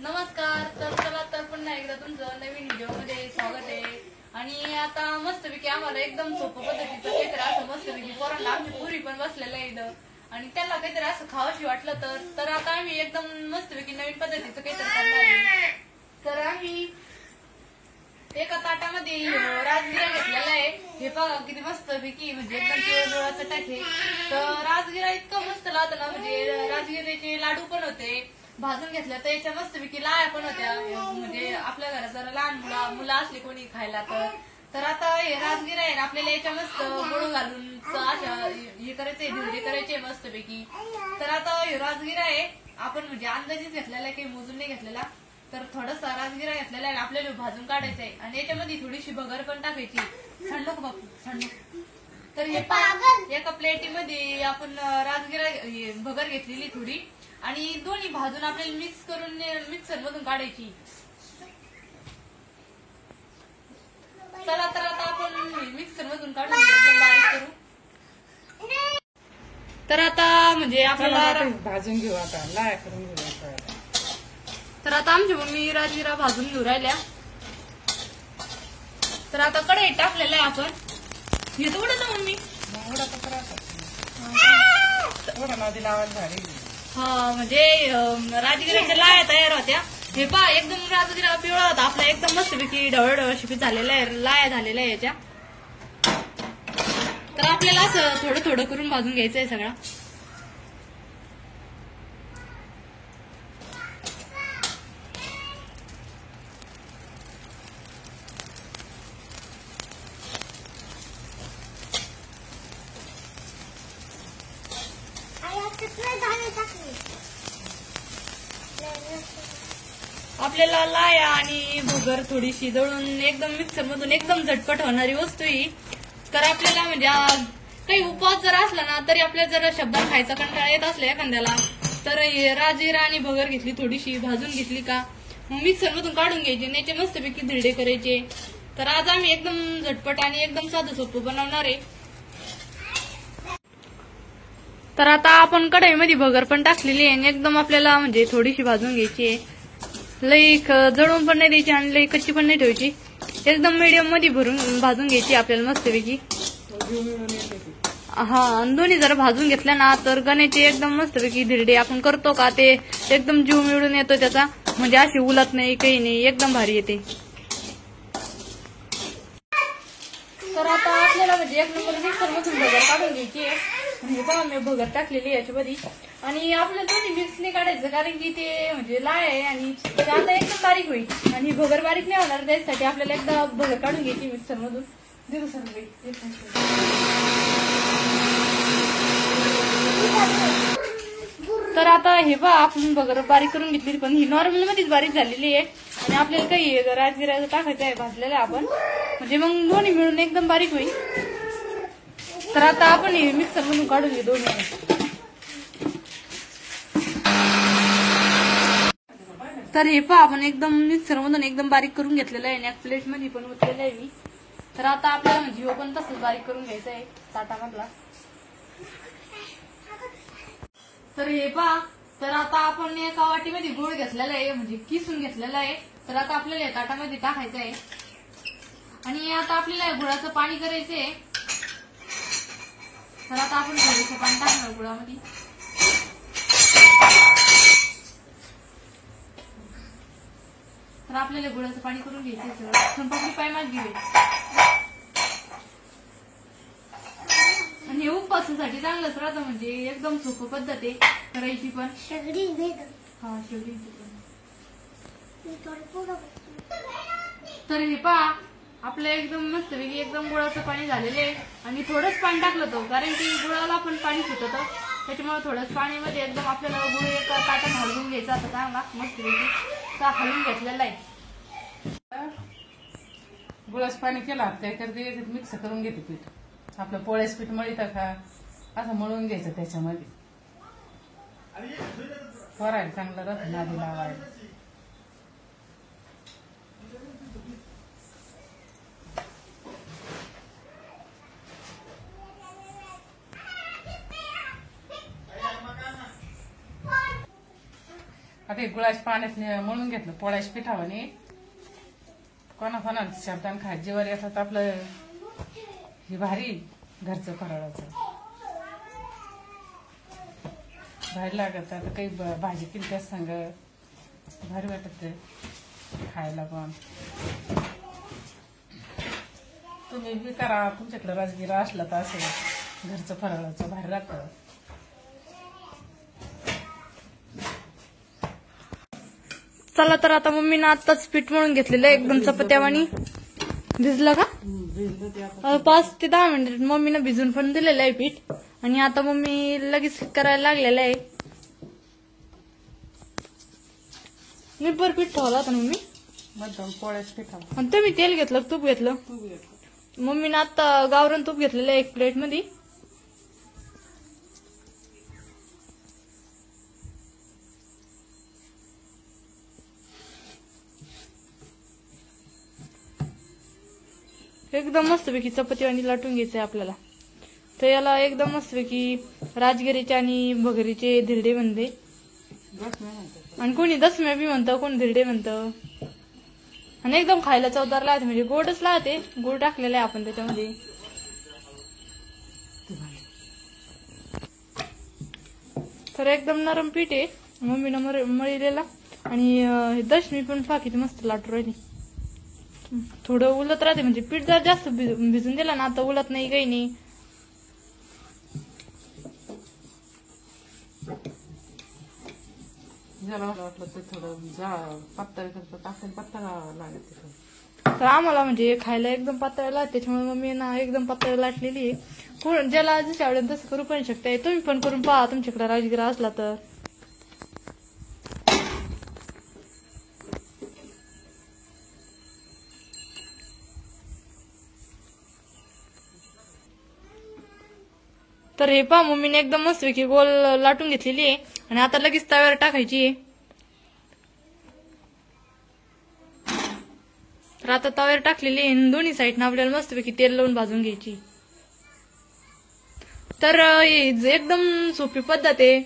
नमस्कार. तर चला तर पुन्हा एकदा तुमचं नवीन व्हिडिओमध्ये स्वागत आहे. आणि आता मस्तपैकी आम्हाला एकदम सोपं पद्धतीचं काहीतरी असं मस्तपैकी पोरांना आमची पुरी पण बसलेलं आहे इथं आणि त्याला काहीतरी असं खावंशी वाटलं तर आता आम्ही एकदम मस्तपैकी नवीन पद्धतीचं काहीतरी करणार आहे. तर आम्ही एका ताटामध्ये राजगिरा घेतलेला आहे. हे बघा किती मस्तपैकी म्हणजे एकदम पिवळं चटाक आहे. तर राजगिरा इतकं मस्त लागतं ना, म्हणजे राजगिऱ्याचे लाडू पण होते भाजून घेतल्या तर याच्या मस्तपैकी लाया पण होत्या. म्हणजे आपल्या घरात जरा लहान मुलं असली कोणी खायला तर आता हे राजगिरा आहे आपल्याला याच्या मस्त गुळ घालून अशा हे करायचंय, धिरडे करायचे मस्तपैकी. तर आता हे राजगिरा आहे आपण म्हणजे अंदाजीच घेतलेला आहे, काही मोजून नाही घेतलेला. तर थोडासा राजगिरा घेतलेला आहे आपल्याला भाजून काढायचा आहे आणि याच्यामध्ये थोडीशी भगर पण टाकायची. सांडलो बापू सांडलो. तर हे एका प्लेटीमध्ये आपण राजगिरा भगर घेतलेली थोडी आणि दोन्ही भाजून आपल्याला मिक्स करून मिक्सर मधून काढायची. चला तर आता आपण मिक्सर मधून काढून एकदम बारीक करू. तर आता म्हणजे आपल्याला भाजून घेऊ, आता लाया करून घेऊ. तर आता आमची मम्मी राजगिरा भाजून घेऊ राहिल्या. तर आता कढई टाकलेलं आहे आपण. हे थोडं ना मम्मी थोडं नदी लावायला झाली. हा म्हणजे राजगिराच्या लाया तयार होत्या. हे पहा एकदम राजगिरा पिवळा होता आपला, एकदम मस्तपैकी ढवळ शिपी झालेला आहे, लाया झालेल्या आहे याच्या. तर आपल्याला असं थोडं थोडं करून भाजून घ्यायचं आहे सगळं. आपल्याला लाया आणि भगर थोडीशी दळून एकदम मिक्सर मधून एकदम झटपट होणारी वस्तू ही. तर आपल्याला म्हणजे काही उपवास जर असला ना तरी आपल्याला जर शब्दात खायचा कंटाळा येत असला एखाद्याला तर राजगिरा आणि भगर घेतली थोडीशी भाजून घेतली का मग मिक्सर मधून काढून घ्यायचे आणि याचे मस्तपैकी धिरडे करायचे. तर आज आम्ही एकदम झटपट आणि एकदम साधं सोपं बनवणार आहे. तर आता आपण कढईमध्ये भगर पण टाकलेली आहे आणि एकदम आपल्याला म्हणजे थोडीशी भाजून घ्यायची आहे. लई जळून पण नाही द्यायची आणि लई कच्ची पण नाही ठेवायची, एकदम मीडियम मध्ये भरून भाजून घ्यायची आपल्याला मस्तपैकी. हा आणि दोन्ही जर भाजून घेतल्या ना तर गण्याचे एकदम मस्तपैकी धिरडे आपण करतो का ते एकदम जीव मिळून येतो त्याचा, म्हणजे अशी उलत नाही काही नाही, एकदम भारी येते. तर आता आपल्याला म्हणजे एक नंबर मिक्सर मधून भगर काढून घ्यायची आहे. म्हणजे बघा मी भगर टाकलेली याच्यामध्ये आणि आपल्याला दोन्ही मिक्स नाही काढायचं कारण की ते म्हणजे लाय आहे आणि ते आता एकदम बारीक होईल आणि भगर बारीक नाही होणार, त्यासाठी आपल्याला एकदा भगर काढून घ्यायची मिक्सर मधून. देऊ सर तर आता हे बा आपण भगर बारीक करून घेतली पण ही नॉर्मल मध्येच बारीक झालेली आहे आणि आपल्याला काही राजगिरा टाकायचं आहे भाजलेला आपण, म्हणजे मग दोन्ही मिळून एकदम बारीक होईल. तर आता आपण हे मिक्सर मधून काढून घेऊ दोन्ही. तर हे पहा आपण एकदम मिक्सर मधून एकदम बारीक करून घेतलेलं आहे आणि एक प्लेट मध्ये पण उतरलेलं आहे मी. तर आता आपल्याला म्हणजे हो पण तसंच बारीक करून घ्यायचं आहे ताटामधला. तर हे पहा तर आता आपण एका वाटीमध्ये गुळ घेतलेला आहे म्हणजे किसून घेतलेला आहे. तर आता आपल्याला या ताटामध्ये टाकायचं आहे आणि आता आपल्याला गुळाचं पाणी करायचं आहे. तर आता आपण थोडंसं पाणी टाकणार गुळामध्ये. तर आपल्याला गुळाचं पाणी करून घ्यायचं सगळं संपली पाय माझी घेऊ आणि हे उपवासासाठी चांगलंच राहतं, म्हणजे एकदम सोपं पद्धत आहे करायची पण. हा शेवटी तर हे पहा आपलं एकदम मस्त वेगळी एकदम गुळाचं पाणी झालेलं आहे आणि थोडंच पाणी टाकलं तो कारण की गुळाला पण पाणी सुटत त्याच्यामुळे थोडंच पाणीमध्ये एकदम आपल्याला गुळ एका ताटात हलवून घ्यायचा आता चांगला मस्त वेगळी तर हलवून घेतलेला आहे. गुळाचं पाणी केला त्याच्यात मिक्स करून घेते पीठ, आपलं पोळ्याचं पीठ मळीत का असं मळून घ्यायचं त्याच्यामध्ये. करायला चांगलं राहतं नादी लावायला. आता काही गुळाच्या पाण्यात मळून घेतलं पोळ्याच्या पिठावाने. कोणाकोणाला शब्दान खात जेवर येतात आपलं हे भारी घरचं फराळाचं भारी लागत. आता काही भाजी केली त्याच संग भारी वाटत खायला पण. तुम्ही बी करा तुमच्याकडे राजगिरा असला तर असं घरचं फराळाचं भारी लागतं. चला तर आता मम्मीनं आत्ताच पीठ मळून घेतलेलं आहे एकदम चपात्यावानी. भिजलं का? 5 ते 10 मिनिट मम्मीनं भिजून पण दिलेलं आहे पीठ. आणि आता मम्मी लगेच करायला लागलेलं आहे. मी पर पीठ ठेवला होता मम्मी. मध्यम पोळ्याच्या पिठावर आणि तुम्ही तेल घेतलं तूप घेतलं? मम्मीनं आता गावरान तूप घेतलेलं आहे 1 प्लेट मध्ये. एकदम मस्तपैकी चपातीवाणी लाटून घ्यायचंय आपल्याला. तर याला एकदम मस्तपैकी राजगिरीचे आणि भगरीचे धिरडे म्हणते. आणि कोणी दसम्या बी म्हणतं, कोणी धिरडे म्हणतं. आणि एकदम खायला चवदार लागते, म्हणजे गोडच लागते. गोड टाकलेला आहे आपण त्याच्यामध्ये. तर एकदम नरम पीठ आहे मम्मीनं मळलेला. आणि दशमी पण किती मस्त लाटू राहिली. थोडं उलत राहते, म्हणजे पीठ जर जास्त भिजून दिला ना आता उलत नाही काही नाही. ज्याला वाटलं ते थोडं पातळ करतं टाकून पातळ लागत. तर आम्हाला म्हणजे खायला एकदम पातळ लागते, त्याच्यामुळे मम्मी ना एकदम पातळ लाटलेली आहे. ज्याला जशी आवडेल तसं करू पण शकते. तुम्ही पण करून पहा तुमच्याकडे राजगिरा असला तर. तर हे पहा मम्मीने एकदम मस्तपैकी गोल लाटून घेतलेली आहे. आणि आता लगेच तव्यावर टाकायची आहे. तर आता तव्यावर टाकलेली आहे. दोन्ही साईडनं आपल्याला मस्तपैकी तेल लावून भाजून घ्यायची. तर एकदम सोपी पद्धत आहे.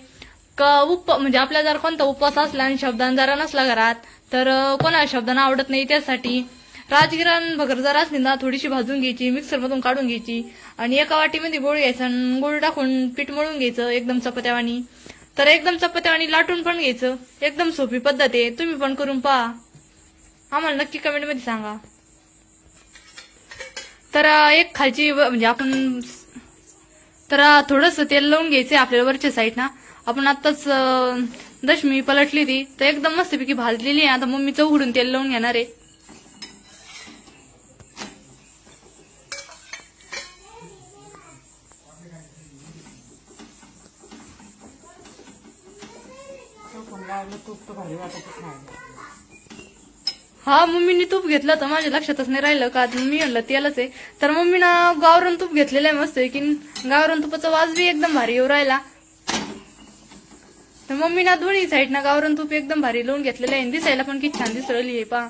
म्हणजे आपला जर कोणता उपवास असला आणि शब्दान जरा नसला घरात तर कोणाला शब्दांना आवडत नाही, त्यासाठी राजगिरा भगर जर असली ना थोडीशी भाजून घ्यायची, मिक्सर मधून काढून घ्यायची. आणि एका वाटीमध्ये गोळ घ्यायचा आणि गोळ टाकून पीठ मळून घ्यायचं एकदम चपात्यावानी. तर एकदम चपात्यावानी लाटून पण घ्यायचं. एकदम सोपी पद्धत आहे, तुम्ही पण करून पहा. आम्हाला नक्की कमेंट मध्ये सांगा. तर एक खालची म्हणजे आपण तर थोडस तेल लावून घ्यायचंय आपल्याला वरच्या साईडना. आपण आताच दशमी पलटली ती तर एकदम मस्तपैकी भाजलेली आहे. आता मम्मीचं उघडून तेल लावून घेणार आहे. तूप तर भारी वाटत खायला. हा मम्मीने तूप घेतलं तर माझ्या लक्षातच नाही राहिलं का मी म्हणलं तेलच आहे. तर मम्मीनं गावरान तूप घेतलेलं आहे मस्त की गावरान तुपाचा वास बी एकदम भारी येऊ राहिला. तर मम्मीनं दोन्ही साईडनं गावरान तूप एकदम भारी लावून घेतलेलं आहे. दिसायला पण किती छान दिसू राहिली आहे पहा.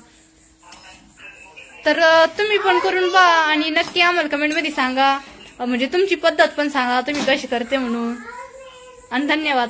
तर तुम्ही पण करून पहा आणि नक्की आम्हाला कमेंट मध्ये सांगा. म्हणजे तुमची पद्धत पण सांगा तुम्ही कशी करते म्हणून. आणि धन्यवाद.